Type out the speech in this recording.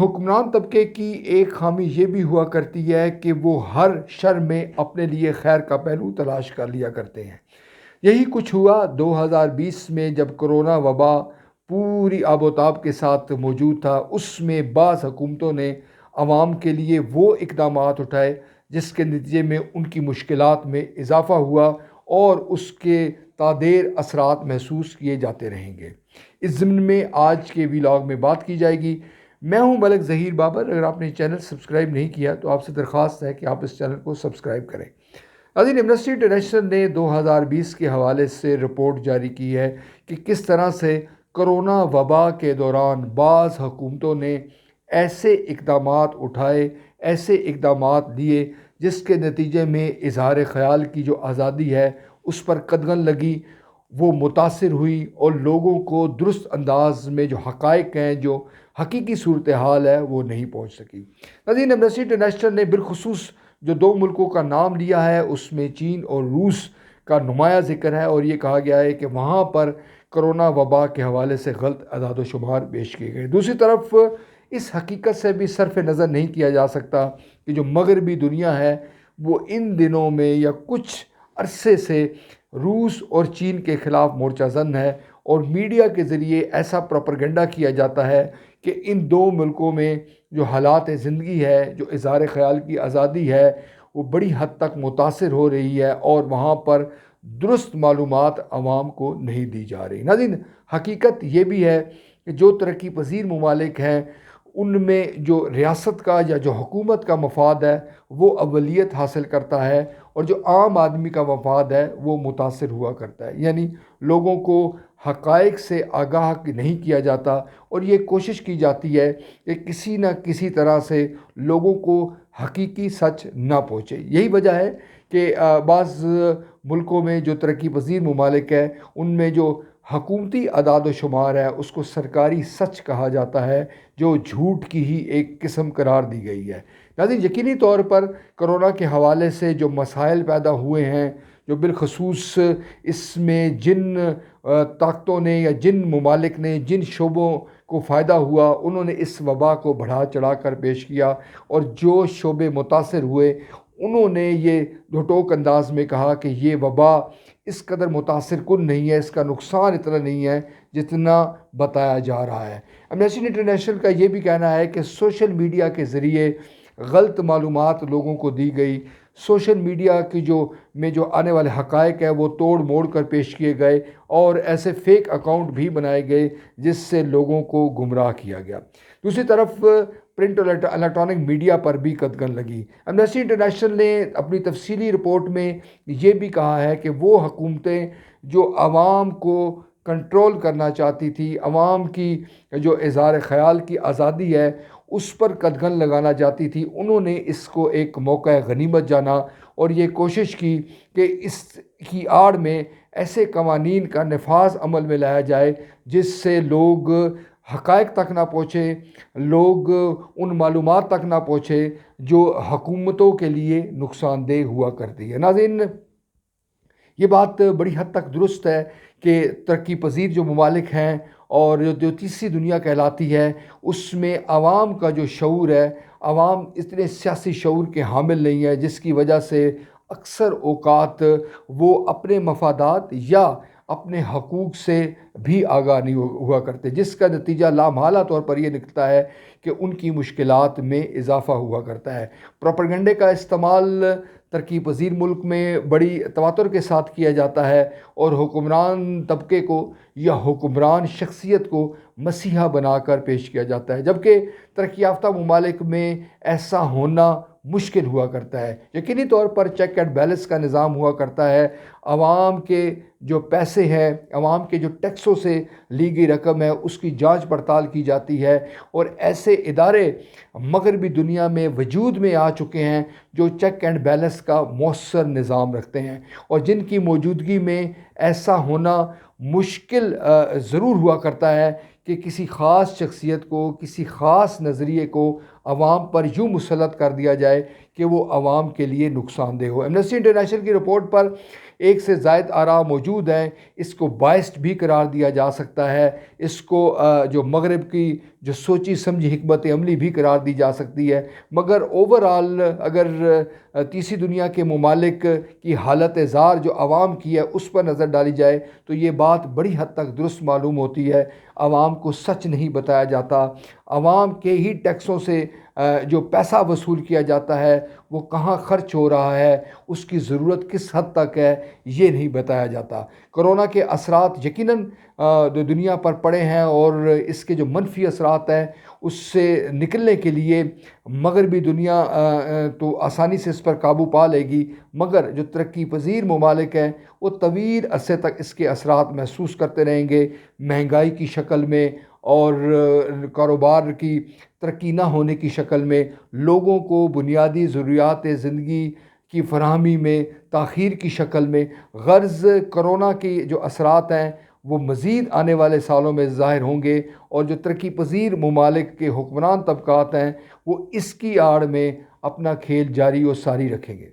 حکمران طبقے کی ایک خامی یہ بھی ہوا کرتی ہے کہ وہ ہر شر میں اپنے لیے خیر کا پہلو تلاش کر لیا کرتے ہیں۔ یہی کچھ ہوا 2020 میں جب کرونا وبا پوری آب و تاب کے ساتھ موجود تھا۔ اس میں بعض حکومتوں نے عوام کے لیے وہ اقدامات اٹھائے جس کے نتیجے میں ان کی مشکلات میں اضافہ ہوا اور اس کے تادیر اثرات محسوس کیے جاتے رہیں گے۔ اس ضمن میں آج کے ویلاگ میں بات کی جائے گی۔ میں ہوں ملک ظہیر بابر۔ اگر آپ نے چینل سبسکرائب نہیں کیا تو آپ سے درخواست ہے کہ آپ اس چینل کو سبسکرائب کریں۔ ناظرین، ایمنسٹی انٹرنیشنل نے 2020 کے حوالے سے رپورٹ جاری کی ہے کہ کس طرح سے کرونا وبا کے دوران بعض حکومتوں نے ایسے اقدامات اٹھائے، ایسے اقدامات لیے جس کے نتیجے میں اظہار خیال کی جو آزادی ہے اس پر قدغن لگی، وہ متاثر ہوئی اور لوگوں کو درست انداز میں جو حقائق ہیں، جو حقیقی صورتحال ہے، وہ نہیں پہنچ سکی۔ ناظرین، ایمنسٹی انٹرنیشنل نے بالخصوص جو دو ملکوں کا نام لیا ہے اس میں چین اور روس کا نمایاں ذکر ہے، اور یہ کہا گیا ہے کہ وہاں پر کرونا وبا کے حوالے سے غلط اعداد و شمار پیش کیے گئے۔ دوسری طرف اس حقیقت سے بھی صرف نظر نہیں کیا جا سکتا کہ جو مغربی دنیا ہے وہ ان دنوں میں یا کچھ عرصے سے روس اور چین کے خلاف مورچہ زن ہے، اور میڈیا کے ذریعے ایسا پروپیگنڈا کیا جاتا ہے کہ ان دو ملکوں میں جو حالات زندگی ہے، جو اظہار خیال کی آزادی ہے، وہ بڑی حد تک متاثر ہو رہی ہے اور وہاں پر درست معلومات عوام کو نہیں دی جا رہی۔ ناظرین، حقیقت یہ بھی ہے کہ جو ترقی پذیر ممالک ہیں ان میں جو ریاست کا یا جو حکومت کا مفاد ہے وہ اولیت حاصل کرتا ہے، اور جو عام آدمی کا مفاد ہے وہ متاثر ہوا کرتا ہے۔ یعنی لوگوں کو حقائق سے آگاہ نہیں کیا جاتا، اور یہ کوشش کی جاتی ہے کہ کسی نہ کسی طرح سے لوگوں کو حقیقی سچ نہ پہنچے۔ یہی وجہ ہے کہ بعض ملکوں میں جو ترقی پذیر ممالک ہیں ان میں جو حکومتی اعداد و شمار ہے اس کو سرکاری سچ کہا جاتا ہے، جو جھوٹ کی ہی ایک قسم قرار دی گئی ہے۔ ناظرین، یقینی طور پر کرونا کے حوالے سے جو مسائل پیدا ہوئے ہیں، جو بالخصوص اس میں جن طاقتوں نے یا جن ممالک نے جن شعبوں کو فائدہ ہوا انہوں نے اس وبا کو بڑھا چڑھا کر پیش کیا، اور جو شعبے متاثر ہوئے انہوں نے یہ دھٹوک انداز میں کہا کہ یہ وبا اس قدر متاثر کن نہیں ہے، اس کا نقصان اتنا نہیں ہے جتنا بتایا جا رہا ہے۔ ایمنسٹی انٹرنیشنل کا یہ بھی کہنا ہے کہ سوشل میڈیا کے ذریعے غلط معلومات لوگوں کو دی گئی، سوشل میڈیا کی جو آنے والے حقائق ہیں وہ توڑ موڑ کر پیش کیے گئے، اور ایسے فیک اکاؤنٹ بھی بنائے گئے جس سے لوگوں کو گمراہ کیا گیا۔ دوسری طرف پرنٹ اور الیکٹرانک میڈیا پر بھی قدغن لگی۔ ایمنسٹی انٹرنیشنل نے اپنی تفصیلی رپورٹ میں یہ بھی کہا ہے کہ وہ حکومتیں جو عوام کو کنٹرول کرنا چاہتی تھی، عوام کی جو اظہار خیال کی آزادی ہے اس پر قدغن لگانا چاہتی تھی، انہوں نے اس کو ایک موقع غنیمت جانا اور یہ کوشش کی کہ اس کی آڑ میں ایسے قوانین کا نفاذ عمل میں لایا جائے جس سے لوگ حقائق تک نہ پہنچے، لوگ ان معلومات تک نہ پہنچے جو حکومتوں کے لیے نقصان دہ ہوا کرتی ہے۔ ناظرین، یہ بات بڑی حد تک درست ہے کہ ترقی پذیر جو ممالک ہیں اور جو تیسری دنیا کہلاتی ہے اس میں عوام کا جو شعور ہے، عوام اتنے سیاسی شعور کے حامل نہیں ہے، جس کی وجہ سے اکثر اوقات وہ اپنے مفادات یا اپنے حقوق سے بھی آگاہ نہیں ہوا کرتے، جس کا نتیجہ لامحالہ طور پر یہ نکلتا ہے کہ ان کی مشکلات میں اضافہ ہوا کرتا ہے۔ پروپیگنڈے کا استعمال ترقی پذیر ملک میں بڑی تواتر کے ساتھ کیا جاتا ہے، اور حکمران طبقے کو یا حکمران شخصیت کو مسیحا بنا کر پیش کیا جاتا ہے، جبکہ ترقی یافتہ ممالک میں ایسا ہونا مشکل ہوا کرتا ہے۔ یقینی طور پر چیک اینڈ بیلنس کا نظام ہوا کرتا ہے، عوام کے جو پیسے ہیں، عوام کے جو ٹیکسوں سے لی گئی رقم ہے اس کی جانچ پڑتال کی جاتی ہے، اور ایسے ادارے مغربی دنیا میں وجود میں آ چکے ہیں جو چیک اینڈ بیلنس کا مؤثر نظام رکھتے ہیں، اور جن کی موجودگی میں ایسا ہونا مشکل ضرور ہوا کرتا ہے کہ کسی خاص شخصیت کو، کسی خاص نظریے کو عوام پر یوں مسلط کر دیا جائے کہ وہ عوام کے لیے نقصان دہ ہو۔ ایمنسٹی انٹرنیشنل کی رپورٹ پر ایک سے زائد آراء موجود ہیں، اس کو بائسڈ بھی قرار دیا جا سکتا ہے، اس کو جو مغرب کی جو سوچی سمجھی حکمت عملی بھی قرار دی جا سکتی ہے، مگر اوورآل اگر تیسری دنیا کے ممالک کی حالت زار جو عوام کی ہے اس پر نظر ڈالی جائے تو یہ بات بڑی حد تک درست معلوم ہوتی ہے۔ عوام کو سچ نہیں بتایا جاتا، عوام کے ہی ٹیکسوں سے جو پیسہ وصول کیا جاتا ہے وہ کہاں خرچ ہو رہا ہے، اس کی ضرورت کس حد تک ہے، یہ نہیں بتایا جاتا۔ کرونا کے اثرات یقیناً دنیا پر پڑے ہیں اور اس کے جو منفی اثرات ہیں اس سے نکلنے کے لیے مغربی دنیا تو آسانی سے اس پر قابو پا لے گی، مگر جو ترقی پذیر ممالک ہیں وہ طویل عرصے تک اس کے اثرات محسوس کرتے رہیں گے، مہنگائی کی شکل میں اور کاروبار کی ترقی نہ ہونے کی شکل میں، لوگوں کو بنیادی ضروریات زندگی کی فراہمی میں تاخیر کی شکل میں۔ غرض کرونا کی جو اثرات ہیں وہ مزید آنے والے سالوں میں ظاہر ہوں گے، اور جو ترقی پذیر ممالک کے حکمران طبقات ہیں وہ اس کی آڑ میں اپنا کھیل جاری و ساری رکھیں گے۔